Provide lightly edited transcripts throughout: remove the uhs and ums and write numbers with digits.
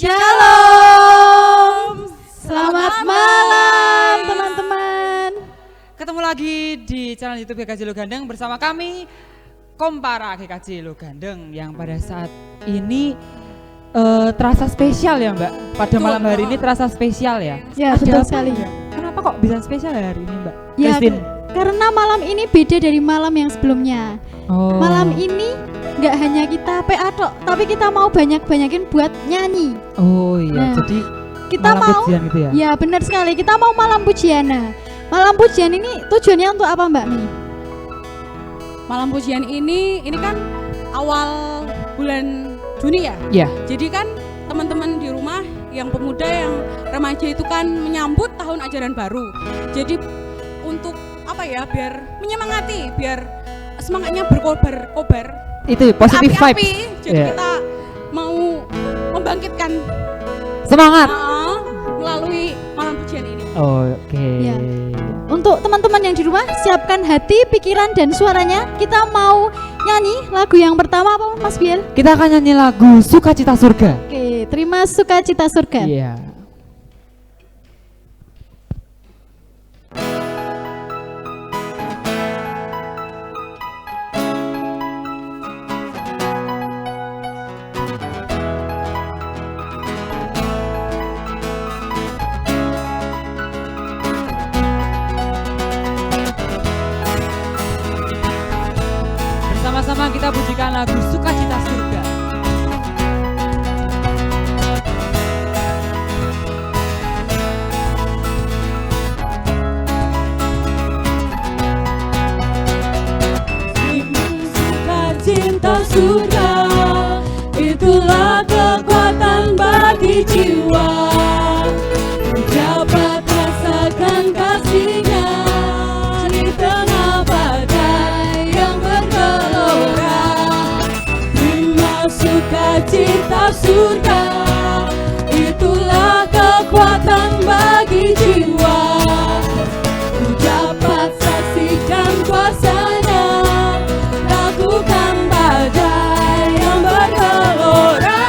Shalom. Selamat malam teman-teman. Ketemu lagi di channel YouTube GKJ Logandeng bersama kami Kompara GKJ Logandeng yang pada saat ini terasa spesial ya Mbak. Pada malam hari ini terasa spesial ya. Ya, betul sekali. Kenapa kok bisa spesial ya hari ini Mbak? Ya, Christine. karena malam ini beda dari malam yang sebelumnya. Malam ini nggak hanya kita PA tok, tapi kita mau banyakin buat nyanyi. Oh iya, Nah, jadi kita malam mau pujian gitu ya? Ya benar sekali, kita mau malam pujian. Nah, malam pujian ini tujuannya untuk apa Mbak Mi? Malam pujian ini kan awal bulan Juni ya. Iya. Jadi kan teman-teman di rumah yang pemuda yang remaja itu kan menyambut tahun ajaran baru. Jadi untuk apa ya, biar menyemangati, biar semangatnya berkobar. Itu positive Api-api. vibes. Jadi Yeah. kita mau membangkitkan Semangat. melalui malam pujian ini. Oke. Ya. Untuk teman-teman yang di rumah, siapkan hati, pikiran, dan suaranya. Kita mau nyanyi lagu yang pertama apa Mas Biel? Kita akan nyanyi lagu Sukacita Surga. Oke, terima Sukacita Surga. Iya. Bersama-sama kita pujikan lagu Sukacita Surga. Sukacita surga, itulah kekuatan bagi jiwa. Dapat rasakan kasihnya di tengah badai yang bergelora. Terima sukacita surga, itulah kekuatan bagi jiwa. Ku dapat saksikan kuasanya, lakukan badai yang bergelora.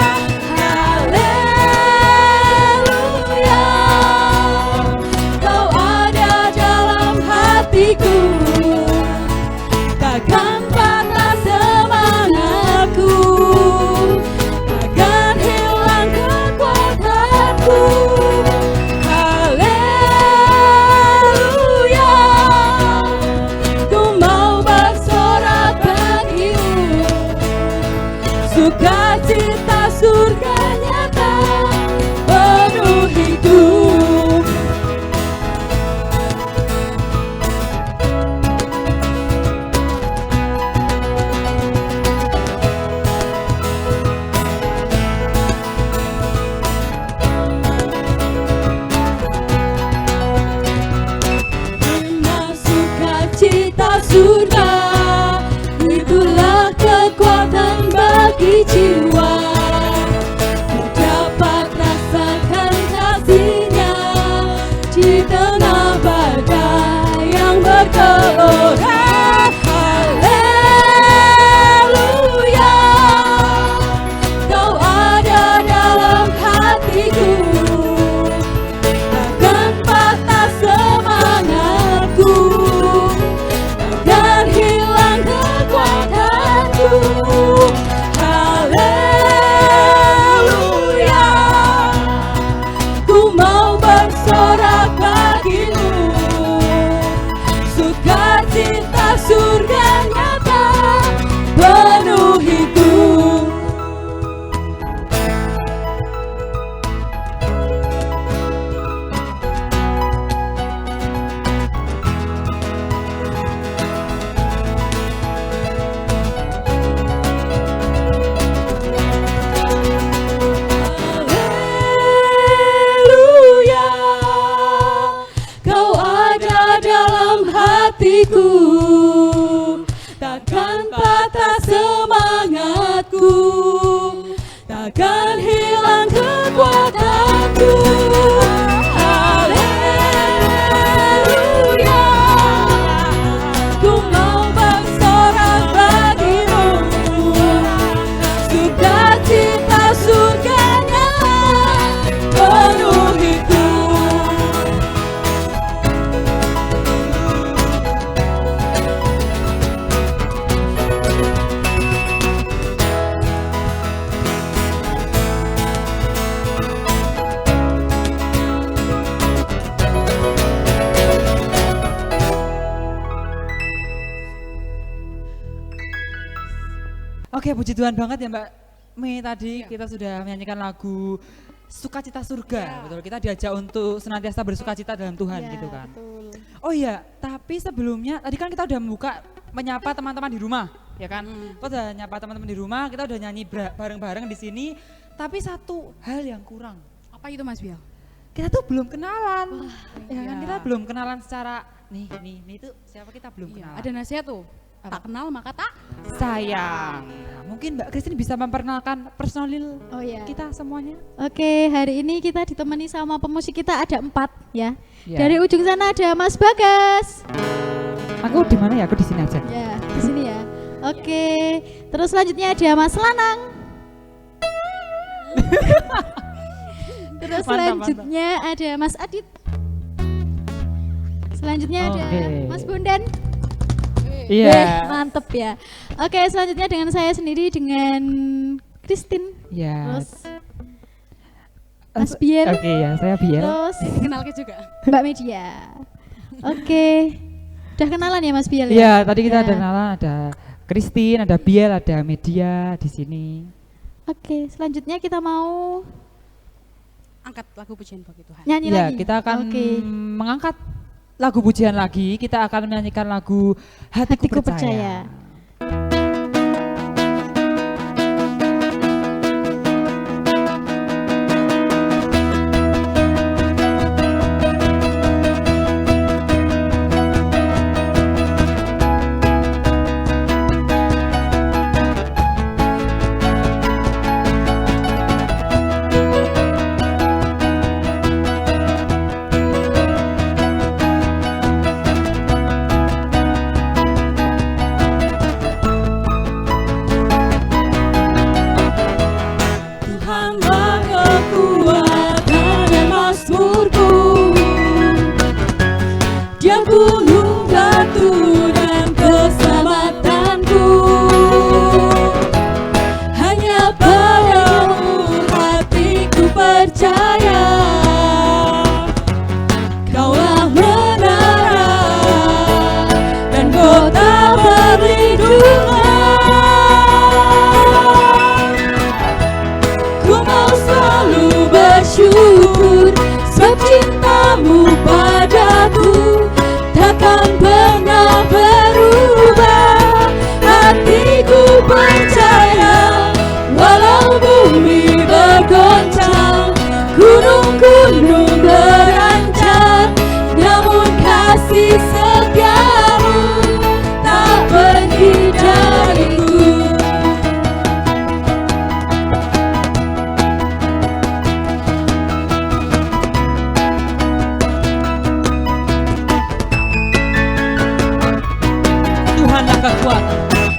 Haleluya, kau ada dalam hatiku, takkan patah semangatku, takkan hilang kekuatanku. Haleluya, ku mau bersorak bagimu, sukacita surga nyata penuh hidup. Terima sukacita surga, itulah kekuatan bagi jiwa. Oke, puji Tuhan banget ya Mbak Mei, tadi kita sudah menyanyikan lagu Sukacita Surga, betul. Kita diajak untuk senantiasa bersukacita dalam Tuhan gitu kan. Betul. Oh iya, tapi sebelumnya tadi kan kita udah menyapa teman-teman di rumah, ya kan? Kita udah nyapa teman-teman di rumah, kita udah nyanyi bareng-bareng di sini. Tapi satu hal yang kurang. Apa itu Mas Bial? Kita tuh belum kenalan. Ya kan, iya. kita belum kenalan secara nih itu siapa, kita belum kenalan. Ada nasihat tuh. Tak kenal maka tak sayang. Nah, mungkin Mbak Christine bisa memperkenalkan personil kita semuanya. Oke, hari ini kita ditemani sama pemusik kita ada 4 ya. Ya. Dari ujung sana ada Mas Bagas. Aku di mana ya? Aku di sini aja. Ya, di sini ya. Oke, terus selanjutnya ada Mas Lanang. Terus Mantap, selanjutnya ada Mas Adit. Selanjutnya ada Mas Bondan. Iya. Mantep ya. Oke, selanjutnya dengan saya sendiri dengan Christine. Iya. Terus Mas Biel. Oke ya, saya Biel. Terus kenal ke juga. Mbak Media. Oke. Udah kenalan ya Mas Biel? Iya, tadi kita Ya. ada kenalan, ada Christine, ada Biel, ada Media di sini. Oke, selanjutnya kita mau Angkat lagu pujian bagi Tuhan. nyanyi Ya, lagi. kita akan Oke. mengangkat lagu pujian lagi. Kita akan menyanyikan lagu Hatiku Percaya.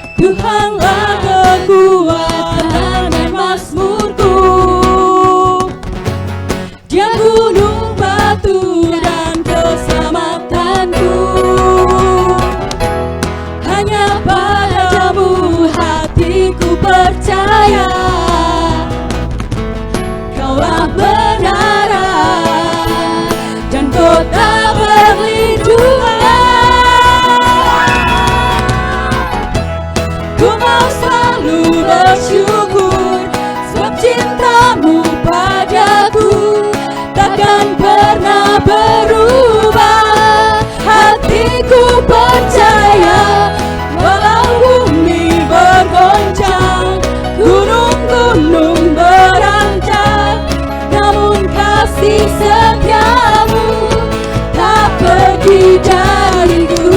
Tuhanlah kekuatan dan mazmurku, Dia gunung batu dan keselamatanku. Hanya padamu hatiku percaya, Kaulah benaran dan kota perlindungan. Ku mau selalu bersyukur, sebab cintamu padaku takkan pernah berubah. Hatiku percaya, walau bumi bergoncang, gunung-gunung berancang, namun kasih setiamu tak pergi dariku.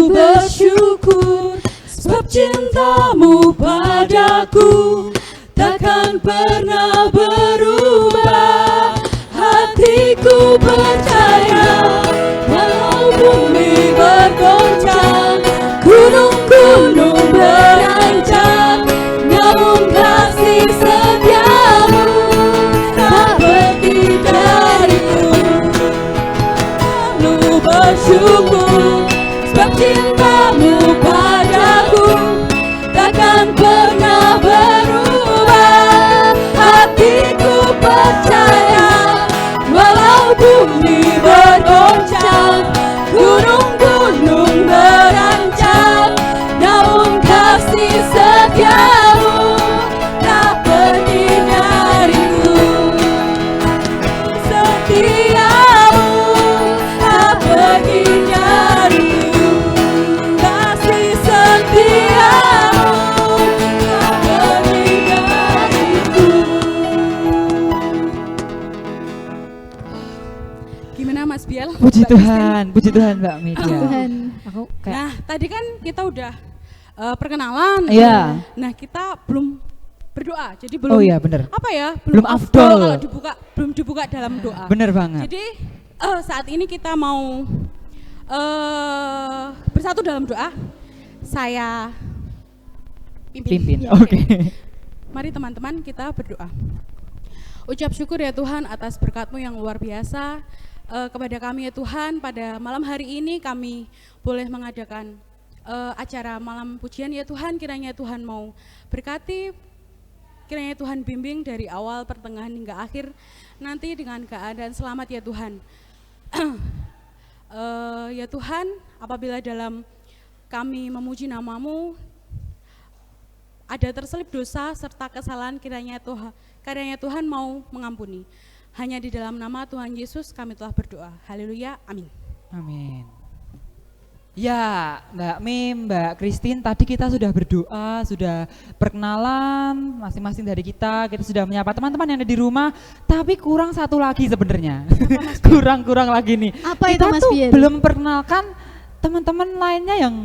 Bersyukur, sebab cintamu padaku takkan pernah berubah. Hatiku percaya, walau bumi bergoncang, gunung-gunung berancang, namun Puji Tuhan Mbak Media. Tuhan. Aku kayak Nah, tadi kan kita udah perkenalan. Iya. Nah, kita belum berdoa. Jadi belum Oh iya bener. apa ya? Belum afdol. kalau belum dibuka dalam doa. Bener banget. Jadi saat ini kita mau bersatu dalam doa. Saya Pimpin. Ya. Oke. Mari teman-teman kita berdoa. Ucap syukur ya Tuhan atas berkat-Mu yang luar biasa kepada kami ya Tuhan. Pada malam hari ini kami boleh mengadakan acara malam pujian ya Tuhan. Kiranya Tuhan mau berkati, kiranya Tuhan bimbing dari awal, pertengahan hingga akhir. Nanti dengan keadaan selamat ya Tuhan. Ya Tuhan, apabila dalam kami memuji nama-Mu ada terselip dosa serta kesalahan, kiranya Tuhan mau mengampuni. Hanya di dalam nama Tuhan Yesus kami telah berdoa. Haleluya, amin. Amin. Ya, Mbak Mim, Mbak Christine, tadi kita sudah berdoa, sudah perkenalan masing-masing dari kita sudah menyapa teman-teman yang ada di rumah, tapi kurang satu lagi sebenarnya. Kurang lagi nih. Apa kita itu Mas tuh Biel? belum perkenalkan teman-teman lainnya yang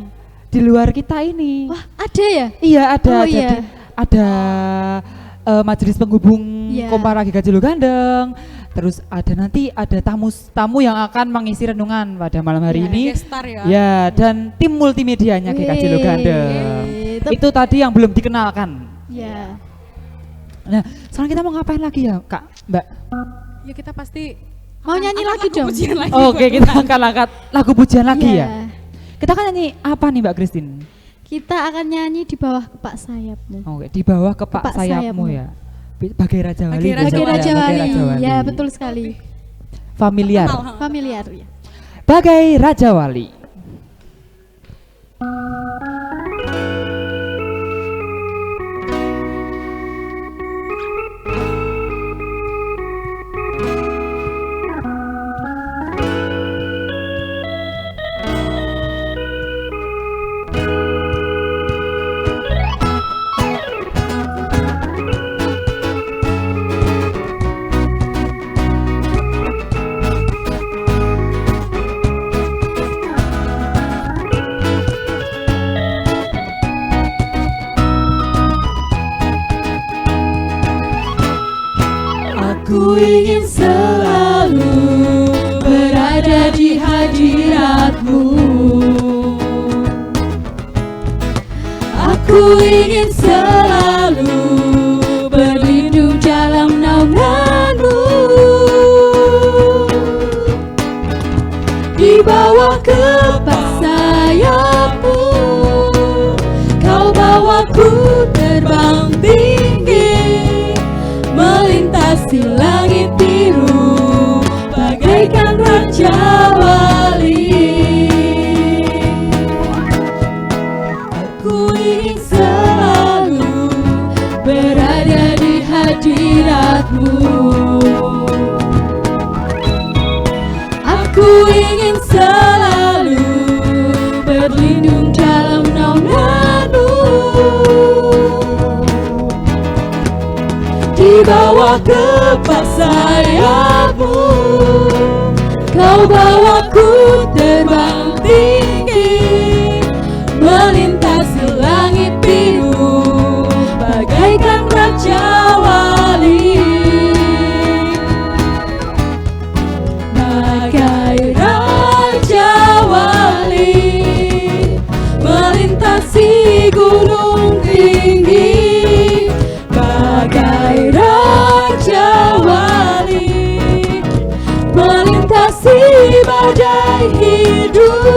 di luar kita ini. Wah, ada ya? Iya ada, Oh, jadi iya. ada majelis penghubung Iya. Kompara GKJ Lugandeng. Terus ada tamu yang akan mengisi renungan pada malam hari Ya, ini. guest star ya. Ya, dan tim multimedianya GKJ Lugandeng. Yeay, Itu tadi yang belum dikenalkan. Ya. Nah, sekarang kita mau ngapain lagi ya, Kak, Mbak? Ya kita pasti Mau nyanyi lagi dong? pujian lagi Oke, buat kita Tuhan. akan angkat lagu pujian lagi Iya. ya. Kita akan nyanyi apa nih, Mbak Christine? Kita akan nyanyi di bawah kepak sayapmu. Oke, di bawah kepak Kepak sayapmu sayapmu. ya. Bagai Raja Wali. Bagai Raja besok Bagai ya, Raja Bagai Wali. Raja Wali. Ya, betul sekali. Familiar. Kenal, Familiar ya. Bagai Raja Wali. Aku ingin selalu berada di hadirat-Mu. Aku ingin selalu berlindung dalam naungan-Mu. Di bawah kepak sayap-Mu, Kau bawaku terbang tinggi, melintasi langit biru, bagaikan Raja Wali. Aku ingin selalu berada di hadirat-Mu. Aku ingin selalu berlindung dalam naungan-Mu. Di bawah kepak sayap-Mu, Kau bawaku terbang tinggi, melintasi langit biru, bagaikan Raja Wali. Bagai Raja Wali, melintasi gunung tinggi, bagai Raja Wali, melintasi badai hidup.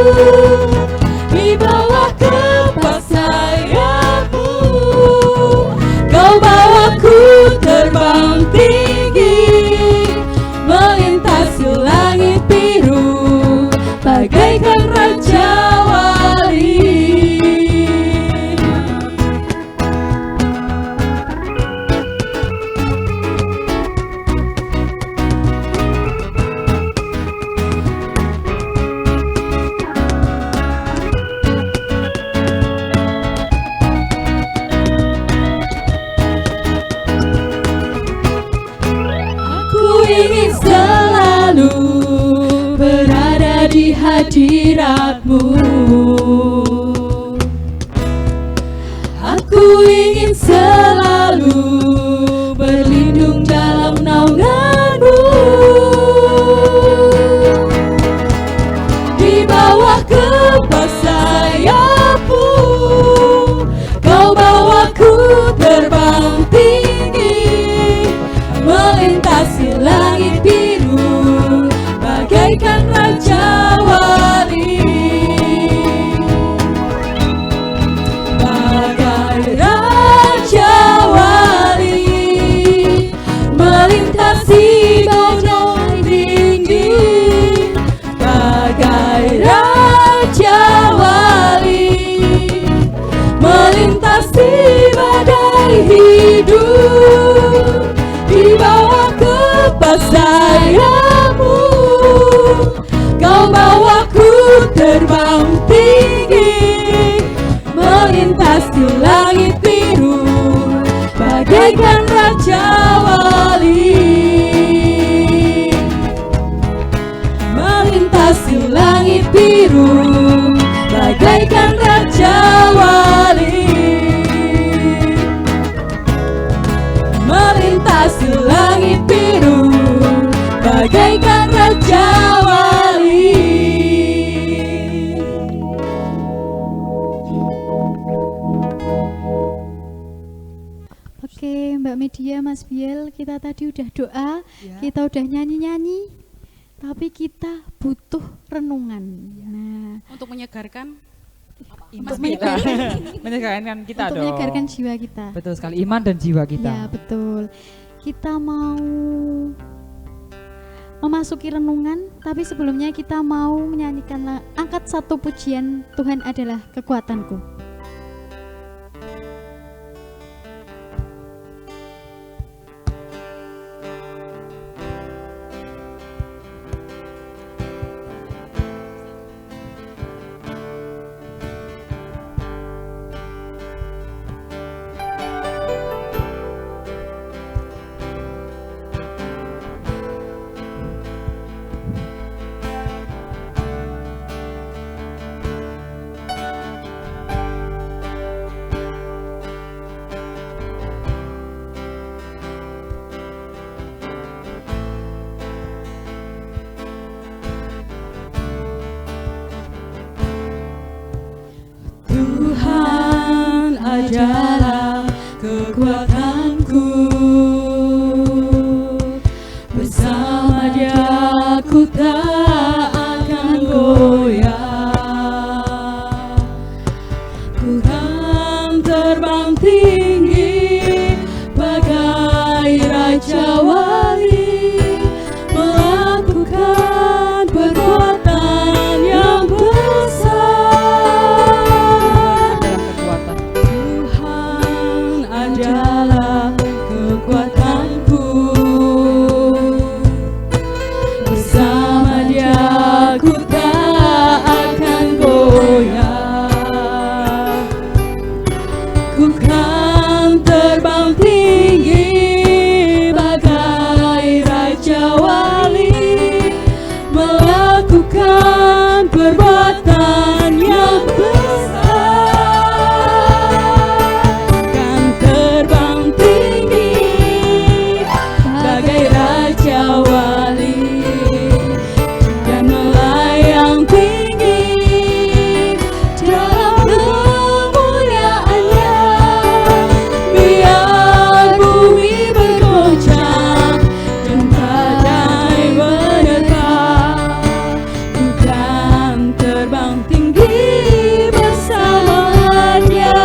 bagaikan raja wali, melintasi langit biru, bagaikan raja wali, melintasi langit biru, bagaikan raja wali. Oke, Mbak Media, Mas Biel, kita tadi udah doa, kita udah nyanyi-nyanyi, tapi kita butuh renungan. Nah, Untuk menyegarkan untuk menyegarkan kita untuk dong. menyegarkan jiwa kita. Betul sekali, iman dan jiwa kita. Ya, betul. Kita mau memasuki renungan, tapi sebelumnya kita mau menyanyikan angkat satu pujian, Tuhan adalah kekuatanku. Tuhan adalah kekuatanku, bersama Dia aku tak akan goyah. Ku kan terbang tinggi bagai raja wali, melakukan perbuatan yang besar. Tuhan adalah kekuatanku, bersama Dia aku tak akan goyah. Ku kan terbang tinggi bagai raja wali, melakukan perbuatan yang besar. Kan terbang tinggi bagai raja wali, dan melayang tinggi dalam kemuliaannya. Biar bumi bergoncang dan badai menerpa, ku kan terbang tinggi bersama Dia.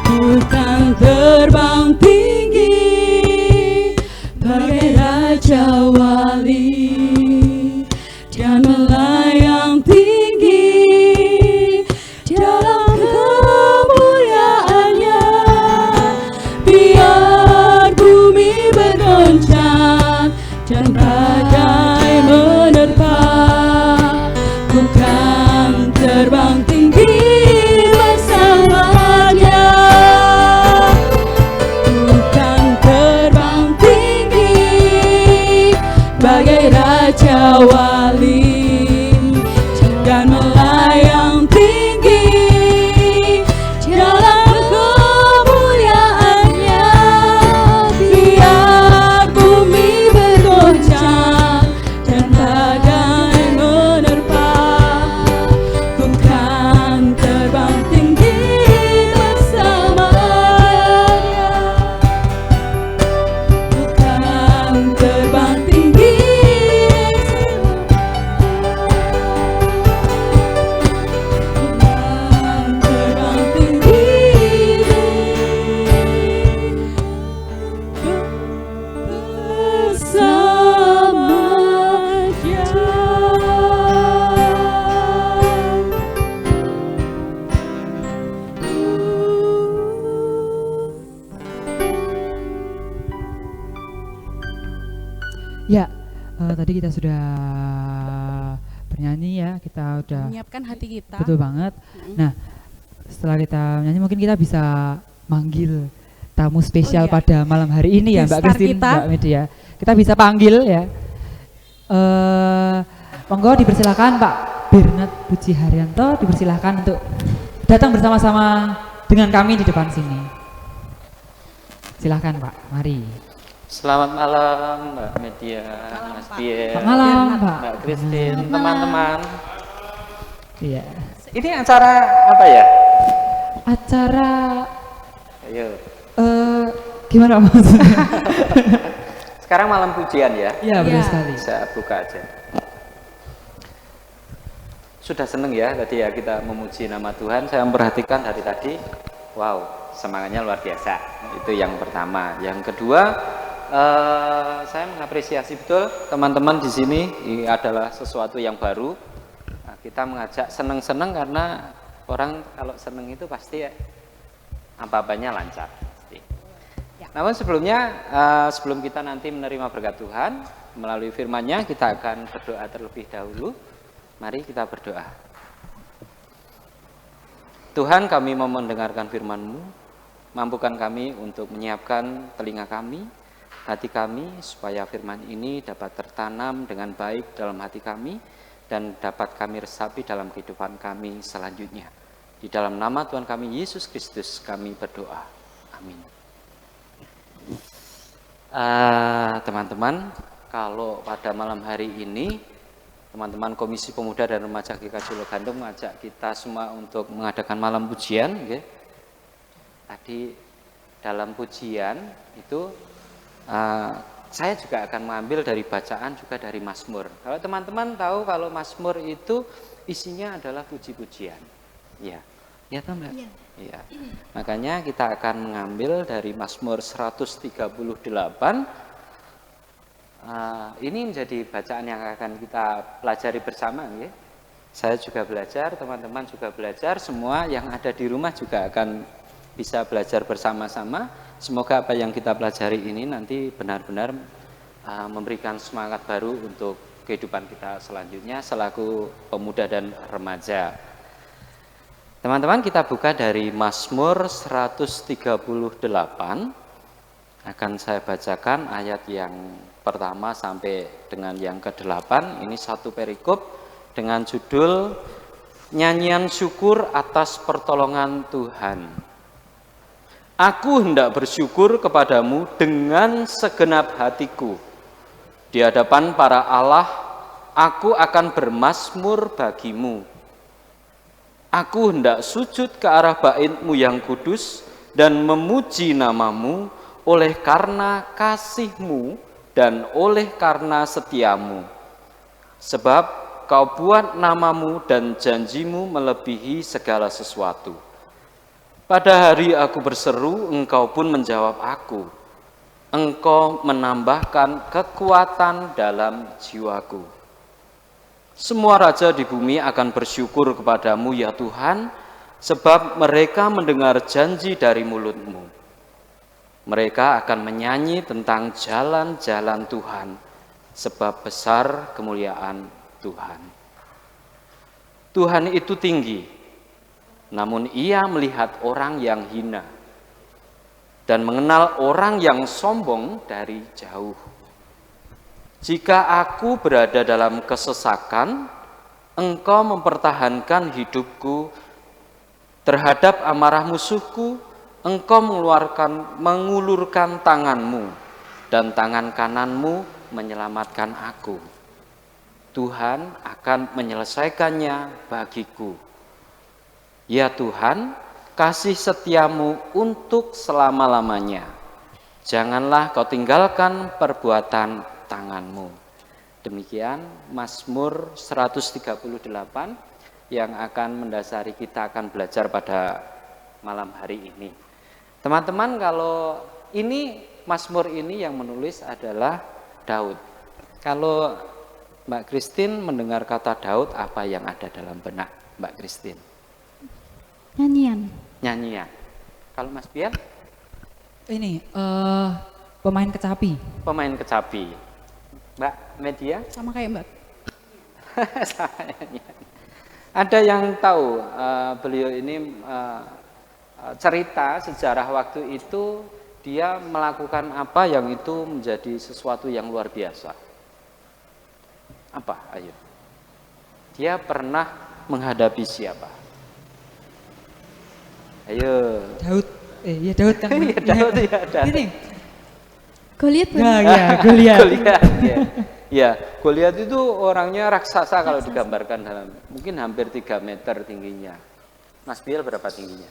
Ku kan terbang tinggi bagai raja wali, dan melayang tinggi dalam kemuliaannya. Biar bumi bergoncang dan badai menerpa, ku kan terbang tinggi bersama Dia. Ku kan terbang tinggi bagai raja wali, dan melayang tinggi dalam kemuliaannya. Biar bumi bergoncang dan badai menerpa, ku kan terbang tinggi bersama Dia. Ku kan terbang tinggi Ya, tadi kita sudah bernyanyi ya, kita udah Menyiapkan hati kita. betul banget. Nah, setelah kita nyanyi mungkin kita bisa manggil tamu spesial pada malam hari ini ya, Guest Mbak star Christine, kita. Mbak Media. Kita bisa panggil ya. Monggo dipersilakan Pak Bernard Puji Haryanto, dipersilakan untuk datang bersama-sama dengan kami di depan sini. Silakan Pak, mari. Selamat malam Mbak Media, Mas Bier, Selamat malam Pak. Mbak Christine, teman-teman. Iya. Ini acara apa ya? Acara Ayo. gimana maksudnya? Sekarang malam pujian ya. Iya, betul Iya. sekali. Bisa buka aja. Sudah seneng ya tadi ya kita memuji nama Tuhan. Saya memperhatikan dari tadi, wow, semangatnya luar biasa. Itu yang pertama. Yang kedua, saya mengapresiasi betul teman-teman di sini. Ini adalah sesuatu yang baru. Nah, kita mengajak seneng-seneng karena orang kalau seneng itu pasti ya, apa-apanya lancar. Pasti. Namun sebelumnya, sebelum kita nanti menerima berkat Tuhan melalui firman-Nya, kita akan berdoa terlebih dahulu. Mari kita berdoa. Tuhan, kami mau mendengarkan firman-Mu, mampukan kami untuk menyiapkan telinga kami, hati kami, supaya firman ini dapat tertanam dengan baik dalam hati kami, dan dapat kami resapi dalam kehidupan kami selanjutnya. Di dalam nama Tuhan kami, Yesus Kristus, kami berdoa. Amin. Teman-teman, kalau pada malam hari ini, teman-teman Komisi Pemuda dan Remaja GKJ Logandung mengajak kita semua untuk mengadakan malam pujian. Okay. Tadi dalam pujian itu saya juga akan mengambil dari bacaan juga dari Mazmur. Kalau teman-teman tahu kalau Mazmur itu isinya adalah puji-pujian. Ya, ya tahu Mbak? Iya. Makanya kita akan mengambil dari Mazmur 138. Ini menjadi bacaan yang akan kita pelajari bersama. Ya. Saya juga belajar, teman-teman juga belajar, semua yang ada di rumah juga akan bisa belajar bersama-sama. Semoga apa yang kita pelajari ini nanti benar-benar memberikan semangat baru untuk kehidupan kita selanjutnya selaku pemuda dan remaja. Teman-teman, kita buka dari Mazmur 138. Akan saya bacakan ayat yang pertama sampai dengan yang ke-8. Ini satu perikop dengan judul Nyanyian Syukur atas Pertolongan Tuhan. Aku hendak bersyukur kepadamu dengan segenap hatiku. Di hadapan para Allah, aku akan bermazmur bagimu. Aku hendak sujud ke arah bait-Mu yang kudus dan memuji namamu oleh karena kasih-Mu dan oleh karena setiamu. Sebab kau buat namamu dan janjimu melebihi segala sesuatu. Pada hari aku berseru, engkau pun menjawab aku. Engkau menambahkan kekuatan dalam jiwaku. Semua raja di bumi akan bersyukur kepadamu ya Tuhan, sebab mereka mendengar janji dari mulut-Mu. Mereka akan menyanyi tentang jalan-jalan Tuhan, sebab besar kemuliaan Tuhan. Tuhan itu tinggi, namun Ia melihat orang yang hina dan mengenal orang yang sombong dari jauh. Jika aku berada dalam kesesakan, Engkau mempertahankan hidupku terhadap amarah musuhku. Engkau mengulurkan tangan-Mu dan tangan kanan-Mu menyelamatkan aku. Tuhan akan menyelesaikannya bagiku. Ya Tuhan, kasih setiamu untuk selama-lamanya. Janganlah kau tinggalkan perbuatan tangan-Mu. Demikian Mazmur 138 yang akan mendasari kita akan belajar pada malam hari ini. Teman-teman, kalau ini Mazmur ini yang menulis adalah Daud. Kalau Mbak Christine mendengar kata Daud, apa yang ada dalam benak Mbak Christine? Nyanyian. Nyanyian. Kalau Mas Bian? Ini pemain kecapi. Pemain kecapi. Mbak Media? Sama kayak Mbak. Ada yang tahu beliau ini cerita sejarah waktu itu dia melakukan apa yang itu menjadi sesuatu yang luar biasa? Apa? Ayo. Dia pernah menghadapi siapa? Ayo. Daud. Iya Daud kan. Iya Daud ya. Ini. Goliat Nah, ya, Goliat. Goliat. Ya. Ya, Goliat itu orangnya raksasa kalau digambarkan dalam mungkin hampir 3 meter tingginya. Mas Biel berapa tingginya?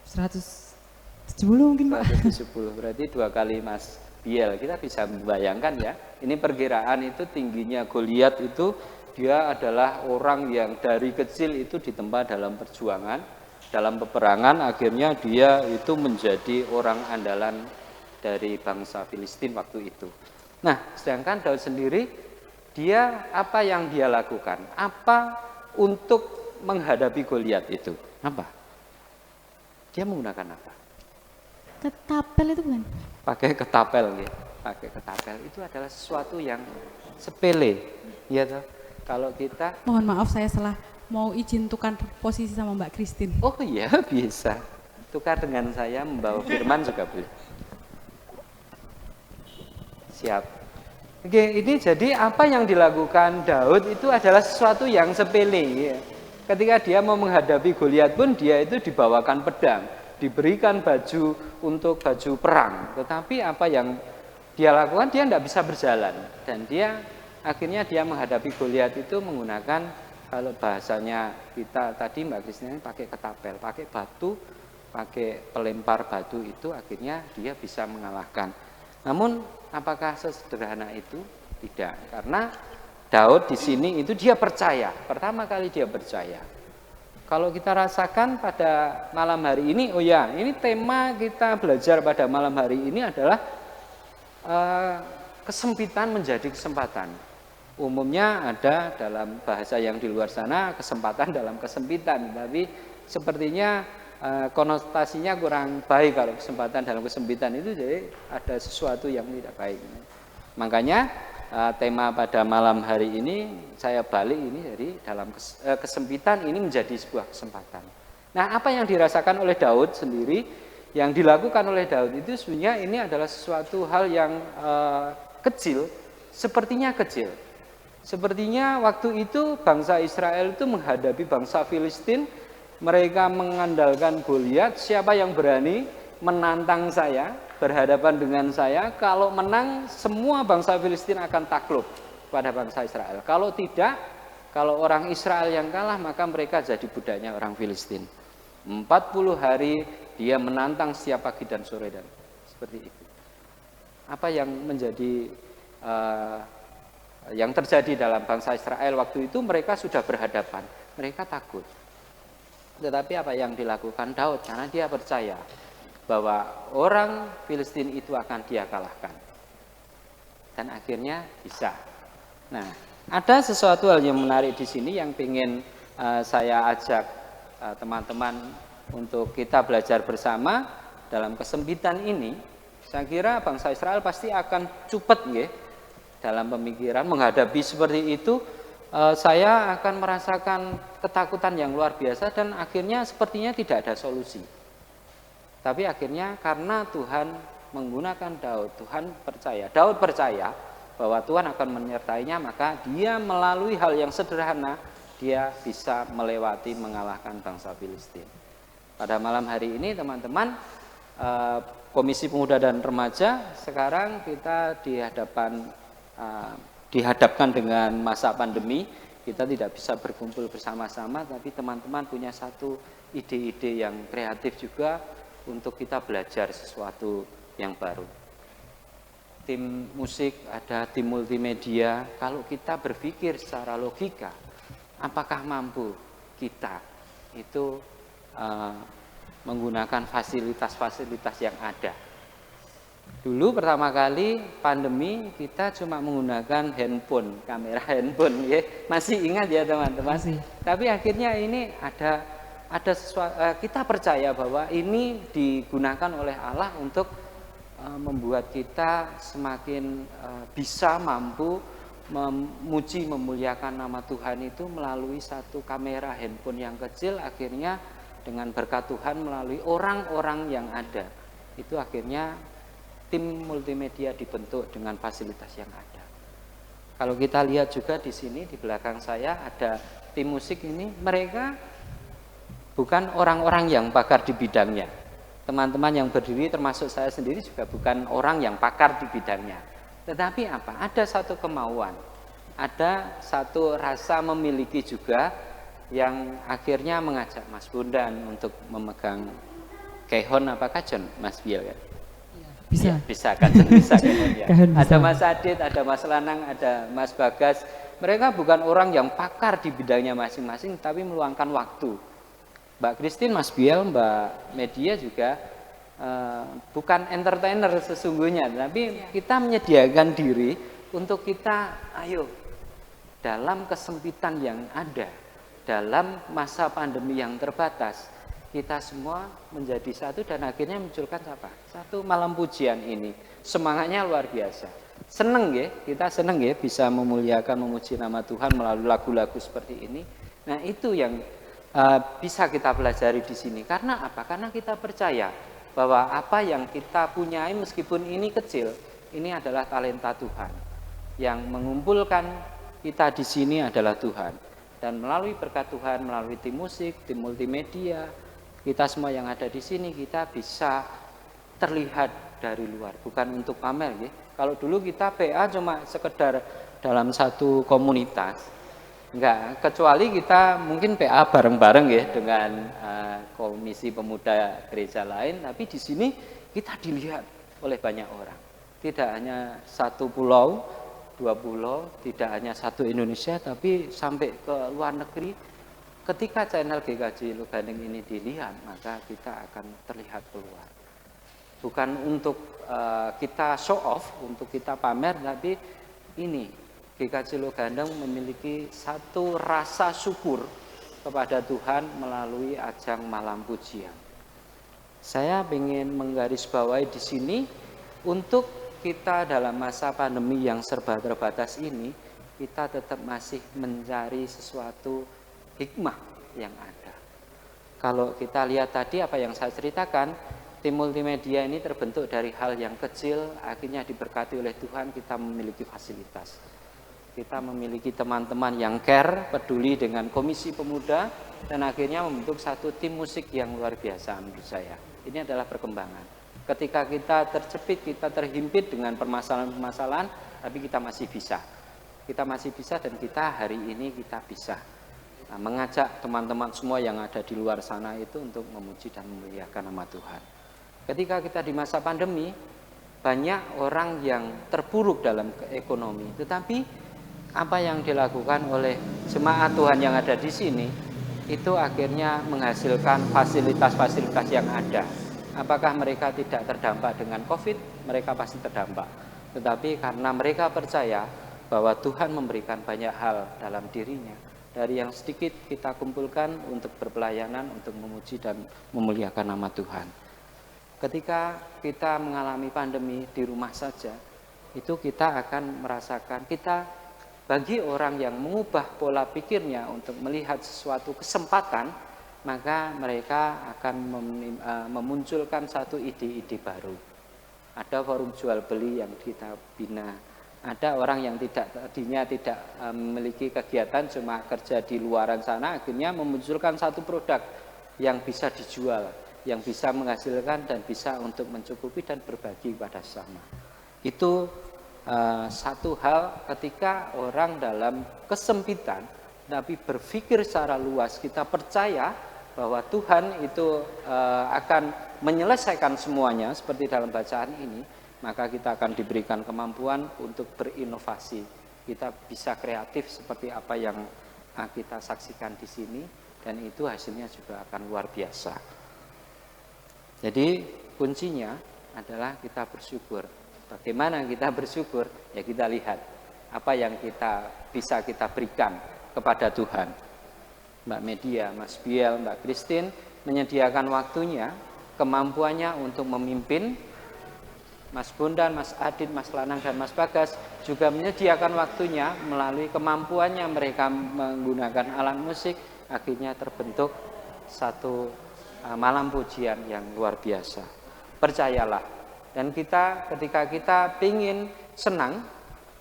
170 mungkin Pak. 170 berarti 2 kali Mas Biel. Kita bisa membayangkan ya. Ini perkiraan itu tingginya Goliat itu dia adalah orang yang dari kecil itu ditempa dalam perjuangan, dalam peperangan, akhirnya dia itu menjadi orang andalan dari bangsa Filistin waktu itu. Nah, sedangkan Daud sendiri, dia apa yang dia lakukan? Apa untuk menghadapi Goliat itu? Apa? Dia menggunakan apa? Ketapel itu bukan? Pakai ketapel, ya. Pakai ketapel itu adalah sesuatu yang sepele, ya toh. Kalau kita, Mohon maaf saya salah, mau izin tukar posisi sama Mbak Christine. oh iya bisa. Tukar dengan saya membawa firman juga boleh. Siap. Oke, ini jadi apa yang dilakukan Daud itu adalah sesuatu yang sepele. Ya. Ketika dia mau menghadapi Goliat pun dia itu dibawakan pedang, diberikan baju untuk baju perang. Tetapi apa yang dia lakukan, dia tidak bisa berjalan. Dan dia akhirnya dia menghadapi Goliat itu menggunakan, kalau bahasanya kita tadi Mbak Kristina pakai ketapel, pakai batu, pakai pelempar batu itu akhirnya dia bisa mengalahkan. Namun apakah sesederhana itu? Tidak, karena Daud di sini itu dia percaya. Pertama kali dia percaya. Kalau kita rasakan pada malam hari ini, oh ya, ini tema kita belajar pada malam hari ini adalah kesempitan menjadi kesempatan. Umumnya ada dalam bahasa yang di luar sana kesempatan dalam kesempitan, tapi sepertinya konotasinya kurang baik kalau kesempatan dalam kesempitan itu, jadi ada sesuatu yang tidak baik. Makanya tema pada malam hari ini saya balik ini, jadi dalam kesempitan ini menjadi sebuah kesempatan. Nah, apa yang dirasakan oleh Daud sendiri, yang dilakukan oleh Daud itu sebenarnya ini adalah sesuatu hal yang kecil, sepertinya kecil. Sepertinya waktu itu bangsa Israel itu menghadapi bangsa Filistin. Mereka mengandalkan Goliat, siapa yang berani menantang saya, berhadapan dengan saya, kalau menang semua bangsa Filistin akan takluk pada bangsa Israel. Kalau tidak, kalau orang Israel yang kalah, maka mereka jadi budaknya orang Filistin. 40 hari dia menantang setiap pagi dan sore, dan seperti itu. Apa yang menjadi yang terjadi dalam bangsa Israel waktu itu, mereka sudah berhadapan, mereka takut. Tetapi apa yang dilakukan Daud, karena dia percaya bahwa orang Filistin itu akan dia kalahkan. Dan akhirnya bisa. Nah, ada sesuatu hal yang menarik di sini yang ingin saya ajak teman-teman untuk kita belajar bersama dalam kesempitan ini. Saya kira bangsa Israel pasti akan cepat nggih dalam pemikiran menghadapi seperti itu. Saya akan merasakan ketakutan yang luar biasa dan akhirnya sepertinya tidak ada solusi. Tapi akhirnya karena Tuhan menggunakan Daud, Daud percaya bahwa Tuhan akan menyertainya, maka dia melalui hal yang sederhana, dia bisa melewati, mengalahkan bangsa Filistin. Pada malam hari ini teman-teman, Komisi Pemuda dan Remaja, sekarang kita dihadapkan dengan masa pandemi, kita tidak bisa berkumpul bersama-sama, tapi teman-teman punya satu ide-ide yang kreatif juga untuk kita belajar sesuatu yang baru. Tim musik, ada tim multimedia. Kalau kita berpikir secara logika, apakah mampu kita itu menggunakan fasilitas-fasilitas yang ada? Dulu pertama kali pandemi kita cuma menggunakan handphone, kamera handphone, ya. Masih ingat ya teman-teman? Masih. Tapi akhirnya ini ada sesuatu, kita percaya bahwa ini digunakan oleh Allah untuk membuat kita semakin bisa mampu memuji memuliakan nama Tuhan itu melalui satu kamera handphone yang kecil. Akhirnya dengan berkat Tuhan melalui orang-orang yang ada itu akhirnya tim multimedia dibentuk dengan fasilitas yang ada. Kalau kita lihat juga di sini di belakang saya ada tim musik ini, mereka bukan orang-orang yang pakar di bidangnya. Teman-teman yang berdiri termasuk saya sendiri juga bukan orang yang pakar di bidangnya. Tetapi apa? Ada satu kemauan, ada satu rasa memiliki juga yang akhirnya mengajak Mas Bondan untuk memegang kehon apa kajon Mas Biel ya? Bisa. Ya, bisa kajon bisa kehon ya. Bisa. Ada Mas Adit, ada Mas Lanang, ada Mas Bagas. Mereka bukan orang yang pakar di bidangnya masing-masing, tapi meluangkan waktu. Mbak Christine, Mas Biel, Mbak Media juga bukan entertainer sesungguhnya, tapi kita menyediakan diri untuk kita, ayo dalam kesempitan yang ada, dalam masa pandemi yang terbatas, kita semua menjadi satu dan akhirnya munculkan apa? Satu malam pujian ini, semangatnya luar biasa. Seneng ya, kita seneng ya bisa memuliakan, memuji nama Tuhan melalui lagu-lagu seperti ini. Nah itu yang bisa kita pelajari di sini. Karena apa? Karena kita percaya bahwa apa yang kita punyai meskipun ini kecil, ini adalah talenta Tuhan. Yang mengumpulkan kita di sini adalah Tuhan. Dan melalui berkat Tuhan, melalui tim musik, tim multimedia, kita semua yang ada di sini kita bisa terlihat dari luar, bukan untuk pamer ya. Kalau dulu kita PA cuma sekedar dalam satu komunitas, enggak, kecuali kita mungkin PA bareng-bareng ya dengan komisi pemuda gereja lain, tapi di sini kita dilihat oleh banyak orang. Tidak hanya satu pulau, 2 pulau, tidak hanya satu Indonesia, tapi sampai ke luar negeri. Ketika channel GKJ Lugandeng ini dilihat, maka kita akan terlihat keluar. Bukan untuk kita show off, untuk kita pamer, tapi ini GKJ Lugandeng memiliki satu rasa syukur kepada Tuhan melalui ajang malam pujian. Saya ingin menggarisbawahi di sini untuk kita dalam masa pandemi yang serba terbatas ini, kita tetap masih mencari sesuatu hikmah yang ada. Kalau kita lihat tadi apa yang saya ceritakan, tim multimedia ini terbentuk dari hal yang kecil, akhirnya diberkati oleh Tuhan, kita memiliki fasilitas. Kita memiliki teman-teman yang care, peduli dengan komisi pemuda, dan akhirnya membentuk satu tim musik yang luar biasa menurut saya. Ini adalah perkembangan. Ketika kita terjepit, kita terhimpit dengan permasalahan-permasalahan, tapi kita masih bisa. Kita masih bisa dan kita hari ini kita bisa mengajak teman-teman semua yang ada di luar sana itu untuk memuji dan memuliakan nama Tuhan. Ketika kita di masa pandemi, banyak orang yang terpuruk dalam ekonomi, tetapi apa yang dilakukan oleh jemaat Tuhan yang ada di sini itu akhirnya menghasilkan fasilitas-fasilitas yang ada. Apakah mereka tidak terdampak dengan COVID? Mereka pasti terdampak. Tetapi karena mereka percaya bahwa Tuhan memberikan banyak hal dalam dirinya, dari yang sedikit kita kumpulkan untuk berpelayanan, untuk memuji dan memuliakan nama Tuhan. Ketika kita mengalami pandemi di rumah saja, itu kita akan merasakan, kita bagi orang yang mengubah pola pikirnya untuk melihat sesuatu kesempatan, maka mereka akan memunculkan satu ide-ide baru. Ada forum jual beli yang kita bina. Ada orang yang tadinya tidak memiliki kegiatan, cuma kerja di luaran sana, akhirnya memunculkan satu produk yang bisa dijual, yang bisa menghasilkan dan bisa untuk mencukupi dan berbagi kepada sesama. Itu satu hal ketika orang dalam kesempitan, tapi berpikir secara luas, kita percaya bahwa Tuhan itu akan menyelesaikan semuanya seperti dalam bacaan ini, maka kita akan diberikan kemampuan untuk berinovasi. Kita bisa kreatif seperti apa yang kita saksikan di sini, dan itu hasilnya juga akan luar biasa. Jadi kuncinya adalah kita bersyukur. Bagaimana kita bersyukur? Ya kita lihat apa yang bisa kita berikan kepada Tuhan. Mbak Media, Mas Biel, Mbak Christine menyediakan waktunya, kemampuannya untuk memimpin Mas Bondan, Mas Adit, Mas Lanang, dan Mas Bagas juga menyediakan waktunya melalui kemampuannya mereka menggunakan alat musik, akhirnya terbentuk satu malam pujian yang luar biasa. Percayalah, dan kita ketika kita ingin senang,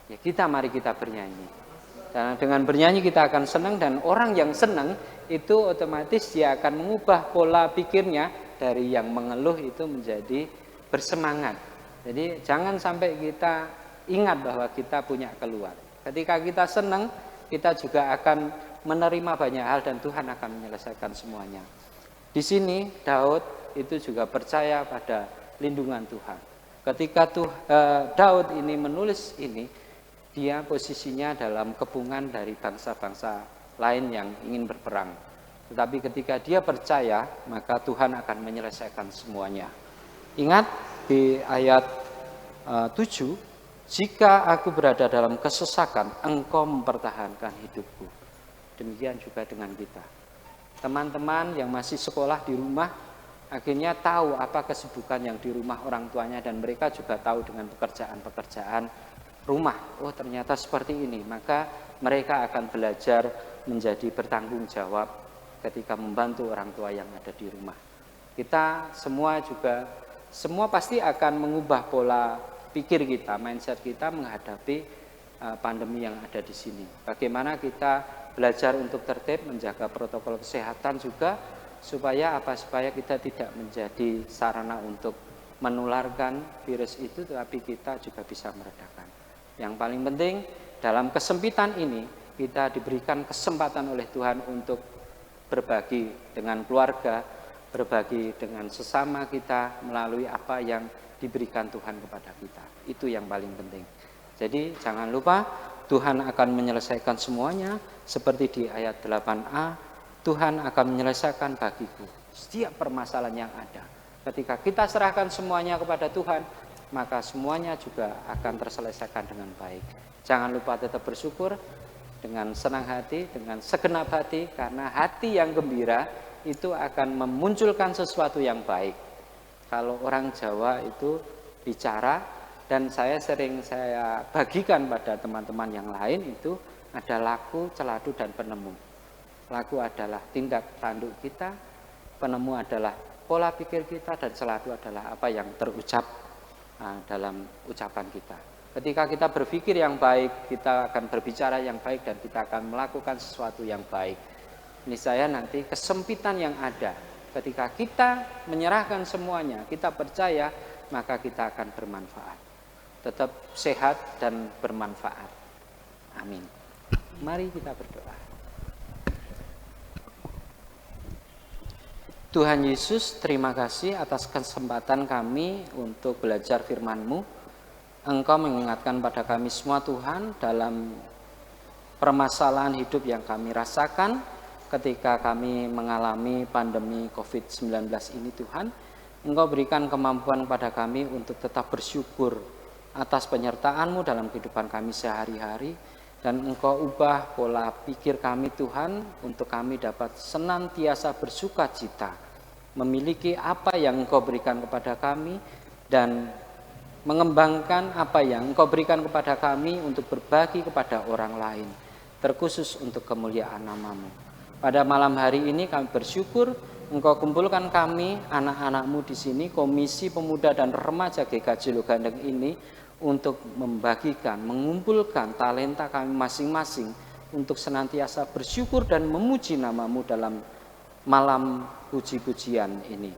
ya mari kita bernyanyi. Dan dengan bernyanyi kita akan senang, dan orang yang senang itu otomatis dia akan mengubah pola pikirnya dari yang mengeluh itu menjadi bersemangat. Jadi jangan sampai kita ingat bahwa kita punya keluhan. Ketika kita senang, kita juga akan menerima banyak hal dan Tuhan akan menyelesaikan semuanya. Di sini Daud itu juga percaya pada lindungan Tuhan. Ketika Daud ini menulis ini, dia posisinya dalam kepungan dari bangsa-bangsa lain yang ingin berperang. Tetapi ketika dia percaya, maka Tuhan akan menyelesaikan semuanya. Ingat di ayat 7, jika aku berada dalam kesesakan, engkau mempertahankan hidupku. Demikian juga dengan kita. Teman-teman yang masih sekolah di rumah, akhirnya tahu apa kesibukan yang di rumah orang tuanya, dan mereka juga tahu dengan pekerjaan-pekerjaan rumah. Oh, ternyata seperti ini. Maka mereka akan belajar menjadi bertanggung jawab ketika membantu orang tua yang ada di rumah. Kita semua pasti akan mengubah pola pikir kita, mindset kita menghadapi pandemi yang ada di sini. Bagaimana kita belajar untuk tertib, menjaga protokol kesehatan juga, supaya kita tidak menjadi sarana untuk menularkan virus itu, tetapi kita juga bisa meredakan. Yang paling penting dalam kesempitan ini, kita diberikan kesempatan oleh Tuhan untuk berbagi dengan keluarga, berbagi dengan sesama kita melalui apa yang diberikan Tuhan kepada kita. Itu yang paling penting. Jadi jangan lupa Tuhan akan menyelesaikan semuanya, seperti di ayat 8a, Tuhan akan menyelesaikan bagiku setiap permasalahan yang ada. Ketika kita serahkan semuanya kepada Tuhan, maka semuanya juga akan terselesaikan dengan baik. Jangan lupa tetap bersyukur dengan senang hati, dengan segenap hati, karena hati yang gembira itu akan memunculkan sesuatu yang baik. Kalau orang Jawa itu bicara, dan saya bagikan pada teman-teman yang lain, itu ada laku, celadu, dan penemu. Laku adalah tindak tanduk kita, penemu adalah pola pikir kita, dan celadu adalah apa yang terucap dalam ucapan kita. Ketika kita berpikir yang baik, kita akan berbicara yang baik, dan kita akan melakukan sesuatu yang baik. Niscaya nanti kesempitan yang ada, ketika kita menyerahkan semuanya, kita percaya, maka kita akan bermanfaat. Tetap sehat dan bermanfaat. Amin. Mari kita berdoa. Tuhan Yesus, terima kasih atas kesempatan kami untuk belajar firman-Mu. Engkau mengingatkan pada kami semua, Tuhan, dalam permasalahan hidup yang kami rasakan ketika kami mengalami pandemi COVID-19 ini, Tuhan. Engkau berikan kemampuan pada kami untuk tetap bersyukur atas penyertaan-Mu dalam kehidupan kami sehari-hari, dan Engkau ubah pola pikir kami, Tuhan, untuk kami dapat senantiasa bersuka cita, memiliki apa yang Engkau berikan kepada kami, dan mengembangkan apa yang Engkau berikan kepada kami untuk berbagi kepada orang lain, terkhusus untuk kemuliaan nama-Mu. Pada malam hari ini kami bersyukur Engkau kumpulkan kami, anak-anak-Mu di sini, Komisi Pemuda dan Remaja GKJ Logandeng ini, untuk membagikan, mengumpulkan talenta kami masing-masing untuk senantiasa bersyukur dan memuji nama-Mu dalam malam puji-pujian ini.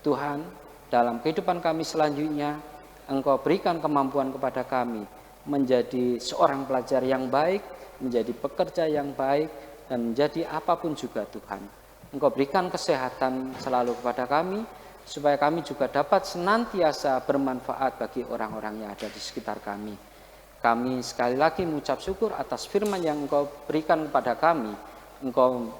Tuhan, dalam kehidupan kami selanjutnya, Engkau berikan kemampuan kepada kami menjadi seorang pelajar yang baik, menjadi pekerja yang baik, dan menjadi apapun juga, Tuhan. Engkau berikan kesehatan selalu kepada kami, supaya kami juga dapat senantiasa bermanfaat bagi orang-orang yang ada di sekitar kami. Kami sekali lagi mengucap syukur atas firman yang Engkau berikan kepada kami. Engkau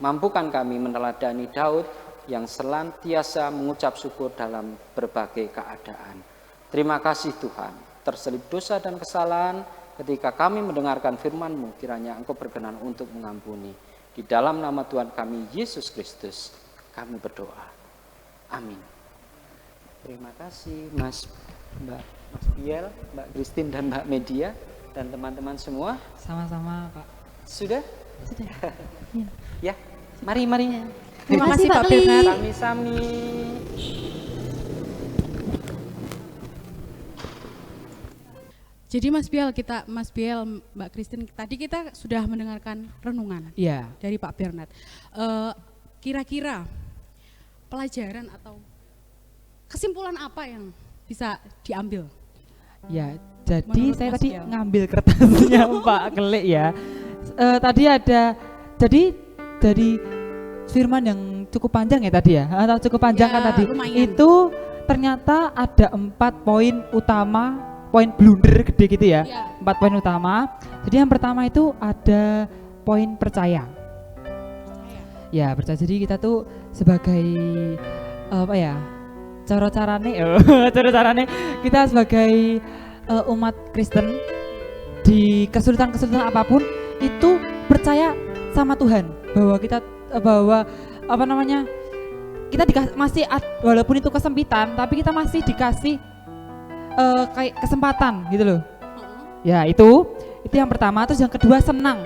mampukan kami meneladani Daud yang senantiasa mengucap syukur dalam berbagai keadaan. Terima kasih Tuhan, terselip dosa dan kesalahan ketika kami mendengarkan firman-Mu, kiranya Engkau berkenan untuk mengampuni. Di dalam nama Tuhan kami Yesus Kristus, kami berdoa. Amin. Terima kasih Mas Biel, Mbak Christine dan Mbak Media dan teman-teman semua. Sama-sama Pak. Sudah? Sudah. Ya, mari. Terima kasih Pak Kli. Kli. Sami-sami. Jadi Mas Biel, Mbak Christine, tadi kita sudah mendengarkan renungan Iya. dari Pak Bernard. Kira-kira pelajaran atau kesimpulan apa yang bisa diambil? Ya, jadi Menurut saya Mas tadi Biel. ngambil kertasnya Pak Kelik ya. Tadi ada, jadi dari firman yang cukup panjang ya tadi ya, atau cukup panjang Ya, kan tadi. lumayan. Itu ternyata ada 4 poin utama, poin blunder gede gitu ya. Ya. 4 poin utama. Jadi yang pertama itu ada poin percaya. Ya percaya. Jadi kita tuh sebagai apa ya? Cara-carane kita sebagai umat Kristen di kesulitan-kesulitan apapun itu percaya sama Tuhan bahwa kita kita walaupun itu kesempitan tapi kita masih dikasih kayak kesempatan gitu loh. Ya itu yang pertama. Terus yang kedua senang.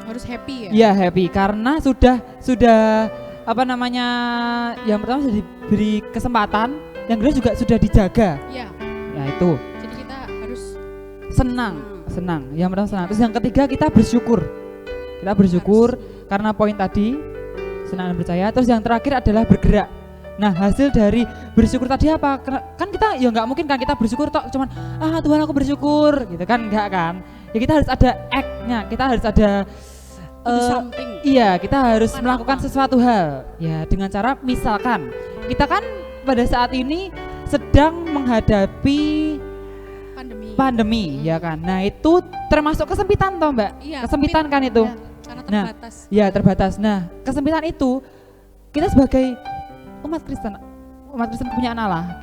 Harus happy ya? Iya happy karena sudah yang pertama sudah diberi kesempatan, yang kedua juga sudah dijaga. Iya. Ya itu Jadi kita harus senang. Yang pertama senang. Terus yang ketiga kita bersyukur. Kita bersyukur karena poin tadi senang dan percaya. Terus yang terakhir adalah bergerak. Nah hasil dari bersyukur tadi apa? Kan kita ya nggak mungkin kan kita bersyukur tok cuman Tuhan aku bersyukur gitu kan, enggak kan? Ya kita harus ada act-nya, kita harus ada do something. Iya, kita harus Bukan melakukan apa? sesuatu hal. Ya, dengan cara misalkan kita kan pada saat ini sedang menghadapi pandemi, ya kan. Nah, itu termasuk kesempitan toh, Mbak? Iya, Kesempitan kan itu. Ya. Karena Nah, terbatas. ya terbatas. Nah, kesempitan itu kita sebagai umat Kristen kepunyaan Allah,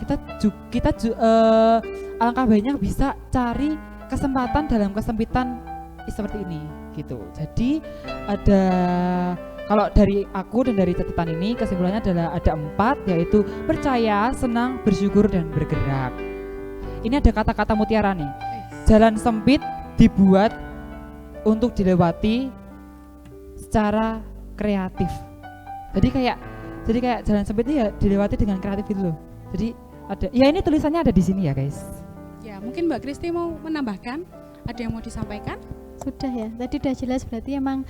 alangkah baiknya bisa cari kesempatan dalam kesempitan seperti ini gitu. Jadi ada, kalau dari aku dan dari catatan ini kesimpulannya adalah ada 4, yaitu percaya, senang, bersyukur dan bergerak. Ini ada kata-kata mutiara nih. Jalan sempit dibuat untuk dilewati secara kreatif. Jadi kayak jalan sempit ini ya dilewati dengan kreatif gitu loh. Jadi ada, ya ini tulisannya ada di sini ya guys. Ya, mungkin Mbak Kristi mau menambahkan, ada yang mau disampaikan? Sudah ya, tadi udah jelas berarti emang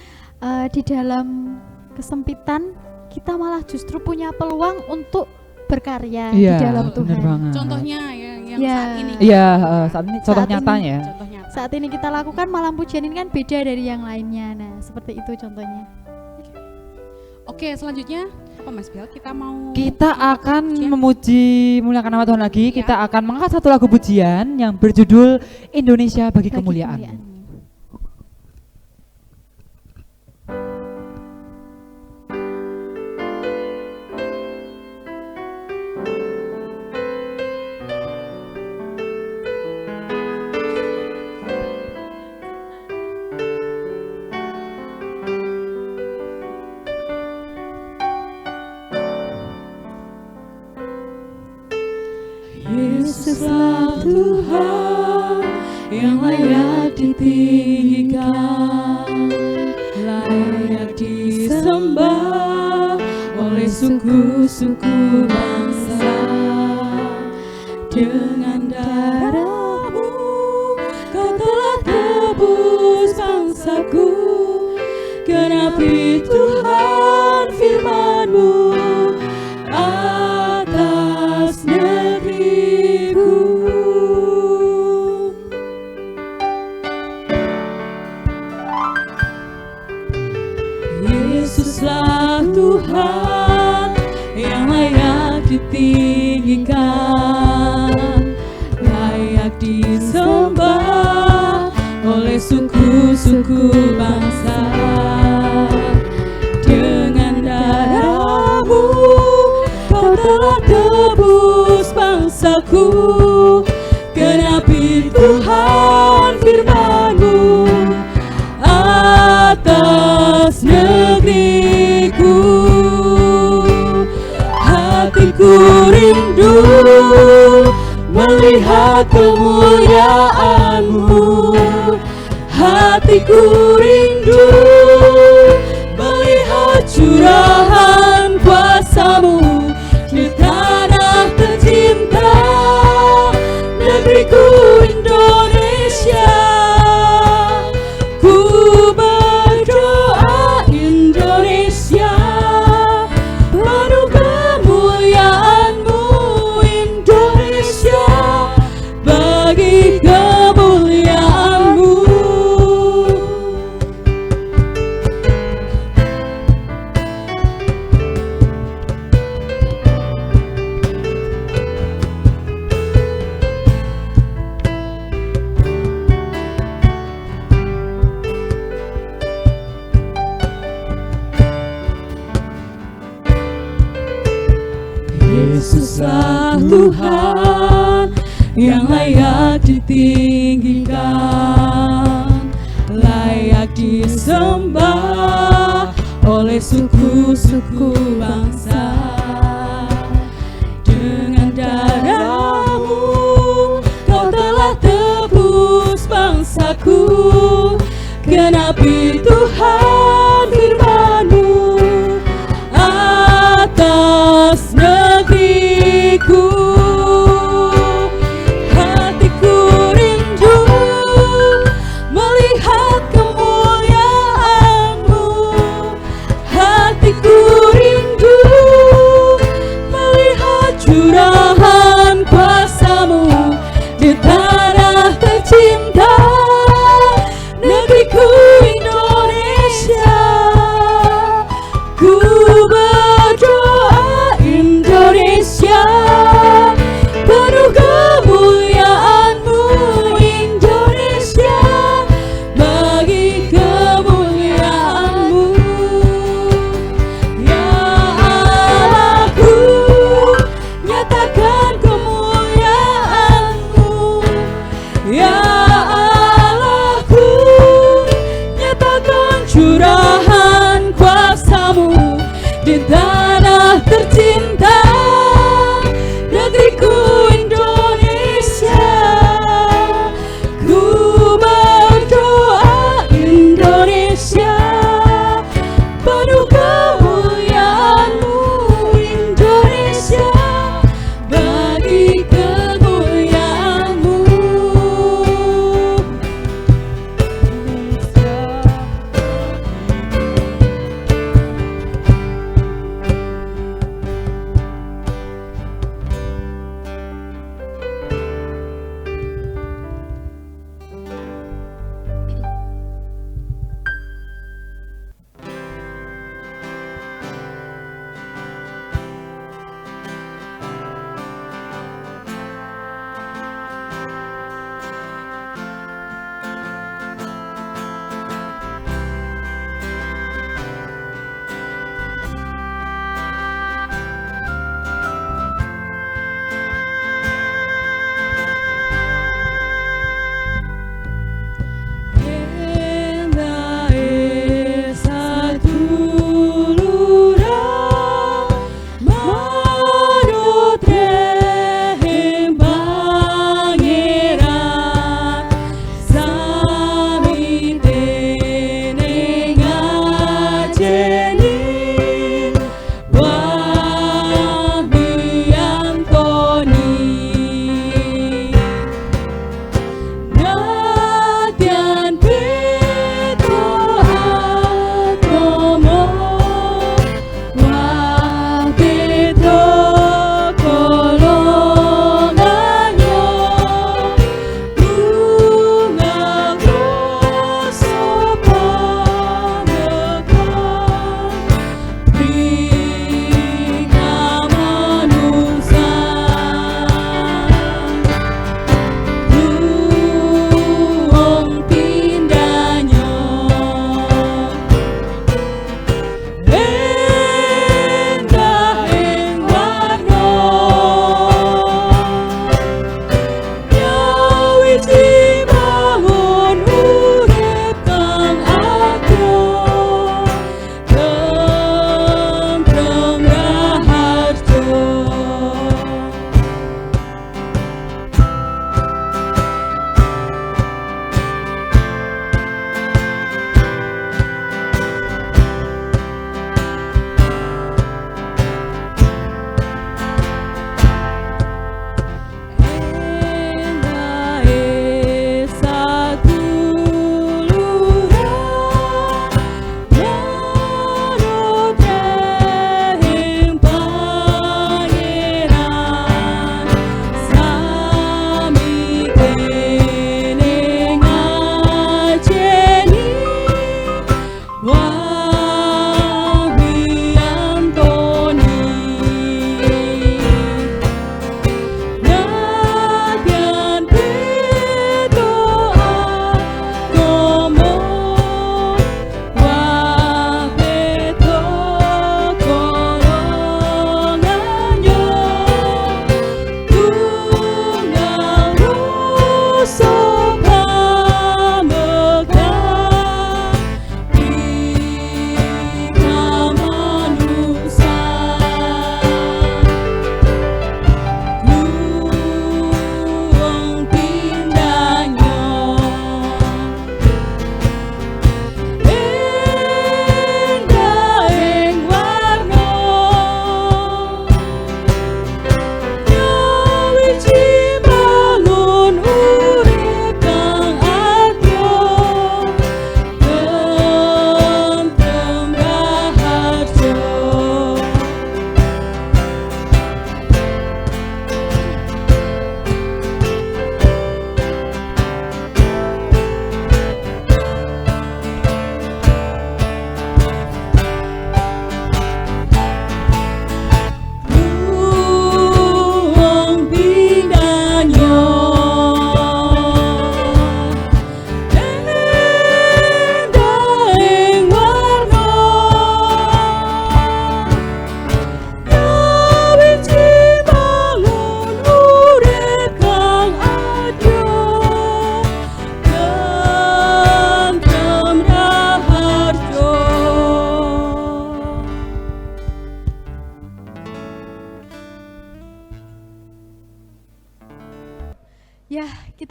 di dalam kesempitan kita malah justru punya peluang untuk berkarya di dalam Tuhan. Bener banget. Contohnya yang Ya. saat ini. Iya, saat ini contoh Saat nyatanya ini. ya. Contoh nyata. Saat ini kita lakukan malam pujian ini kan beda dari yang lainnya. Nah, seperti itu contohnya. Oke, selanjutnya apa Mas Biel? Kita akan pujian? memuji muliakan nama Tuhan lagi. Iya. Kita akan mengangkat satu lagu pujian yang berjudul Indonesia bagi kemuliaan. Yesuslah Tuhan yang layak ditinggikan, layak disembah oleh suku-suku bangsa. Dengan darah-Mu Kau telah tebus bangsaku, genapi Tuhan firman-Mu atas negeriku. Yesuslah Tuhan yang layak ditinggikan, layak disembah oleh suku-suku bangsa. Dengan darah-Mu Kau telah tebus bangsaku, genapi Tuhan firman-Mu atas negeriku. Hatiku rindu hatiku rindu melihat curahan kuasa-Mu di tanah tercinta, negeriku Indonesia. Ku berdoa Indonesia, penuh kemuliaan-Mu Indonesia, bagi kemuliaan-Mu. Yesuslah Tuhan yang layak ditinggikan, layak disembah oleh suku-suku bangsa. Dengan darah-Mu Kau telah tebus bangsaku, genapi Tuhan firman-Mu atas negeriku. Hatiku rindu melihat kemuliaan-Mu, hatiku rindu melihat curahan kuasa-Mu di tanah tercinta, negeriku Indonesia. Ku berdoa Indonesia, penuh kemuliaan-Mu Indonesia, bagi kemuliaan-Mu. Ya Allahku, nyatakan kemuliaan-Mu. Ya Allahku, nyatakan curahan kuasa-Mu di tanah tercinta, negeriku Indonesia. Ku berdoa Indonesia, penuh kemuliaan-Mu Indonesia, bagi kemuliaan-Mu.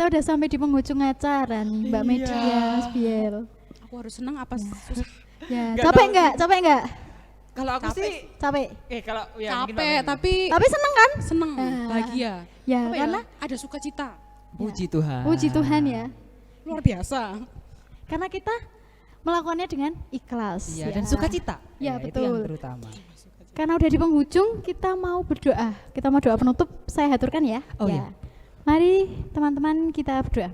kita udah sampai di penghujung acara nih, Mbak Media, Mas Biel. Aku harus senang apa susah? Ya, Nggak capek tahu. enggak? Capek enggak? Kalau aku Capek. sih Capek. kalau ya mungkin Capek Mbak tapi Tapi seneng kan? seneng, Ah. bahagia. Ya, Apa karena ada sukacita. puji Tuhan. puji Tuhan ya. Luar biasa. Karena kita melakukannya dengan ikhlas. Iya, dan sukacita. Ya, Itu yang betul. terutama. Karena udah di penghujung, kita mau berdoa. Kita mau doa penutup, saya haturkan ya. Oh, iya. Mari teman-teman kita berdoa.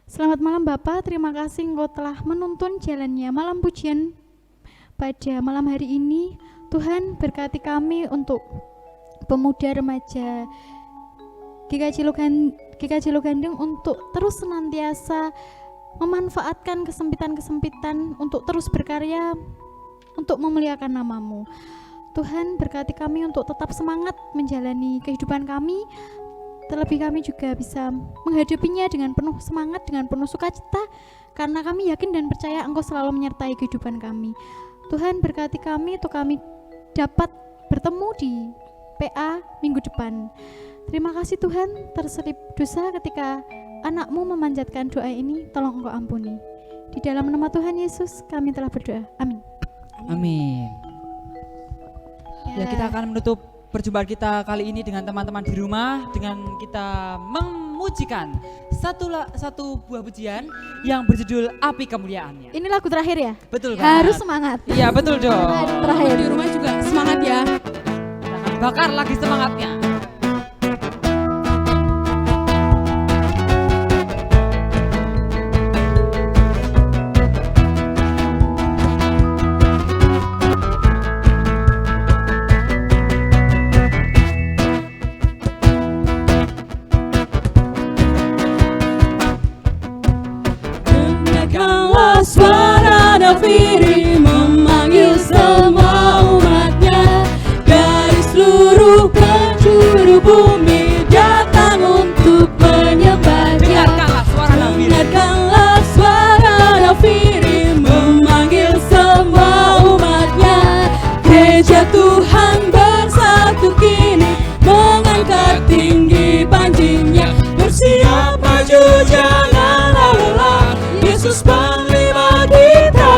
Selamat malam Bapak, terima kasih Engkau telah menuntun jalannya malam pujian pada malam hari ini. Tuhan berkati kami untuk pemuda remaja GKJ Lugandeng untuk terus senantiasa memanfaatkan kesempitan-kesempitan untuk terus berkarya untuk memuliakan nama-Mu. Tuhan berkati kami untuk tetap semangat menjalani kehidupan kami, terlebih kami juga bisa menghadapinya dengan penuh semangat, dengan penuh sukacita, karena kami yakin dan percaya Engkau selalu menyertai kehidupan kami. Tuhan berkati kami untuk kami dapat bertemu di PA minggu depan. Terima kasih Tuhan, terselip dosa ketika anak-Mu memanjatkan doa ini, tolong Engkau ampuni. Di dalam nama Tuhan Yesus kami telah berdoa, amin. Amin. Ya, kita akan menutup perjumpaan kita kali ini dengan teman-teman di rumah dengan kita memujikan satu buah pujian yang berjudul Api Kemuliaannya. Ini lagu terakhir ya? Betul banget. Harus semangat. Iya, betul dong. Terakhir. Di rumah juga semangat ya. Bakar lagi semangatnya. Dengarkanlah suara nafiri memanggil semua umatnya dari seluruh penjuru bumi datang untuk menyembahnya. Dengarkanlah suara nafiri. Dengarkanlah suara nafiri memanggil semua umatnya. Gereja Tuhan bersatu kini mengangkat tinggi panjinya. Bersiap maju janganlah lelah, Yesus panglima kita.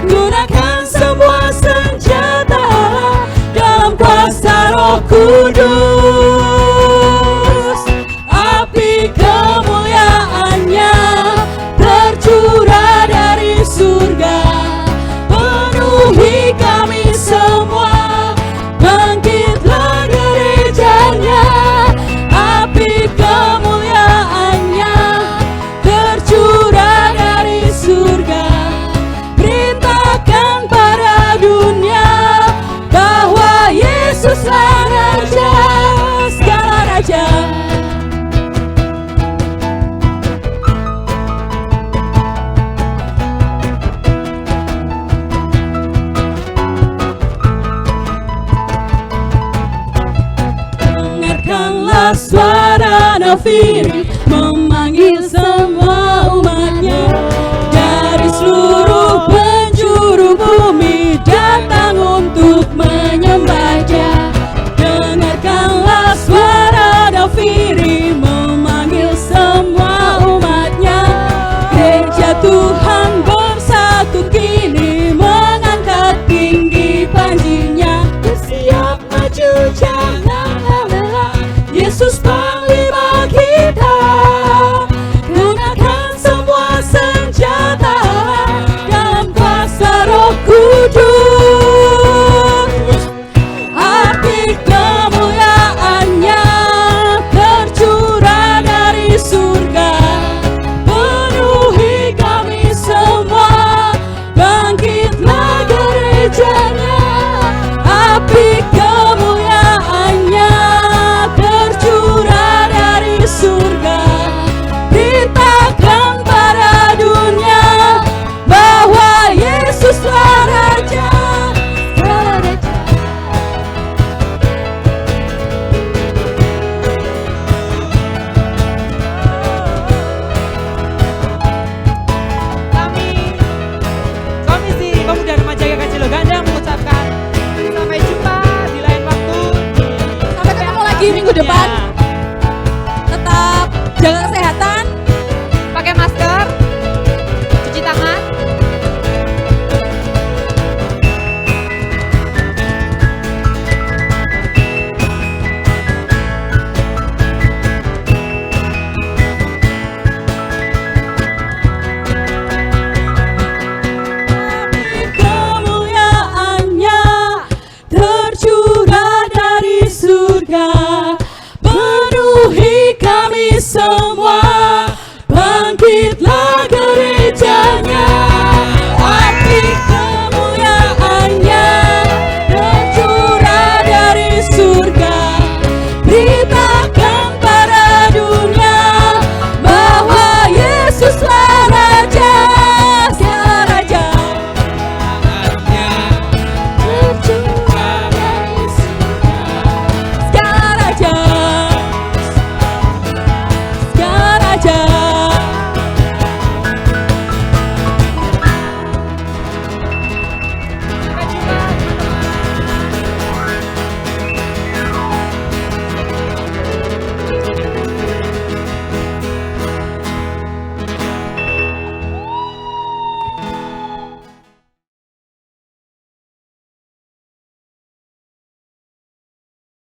Gunakan semua senjata Allah dalam kuasa Roh Kudus. Api kemuliaannya tercurah dari surga, penuhi kami semua. Bangkitlah gerejanya, api kemuliaannya tercurah dari surga. Beritakan pada dunia bahwa Yesuslah Raja segala raja. Dengarkanlah suara nafiri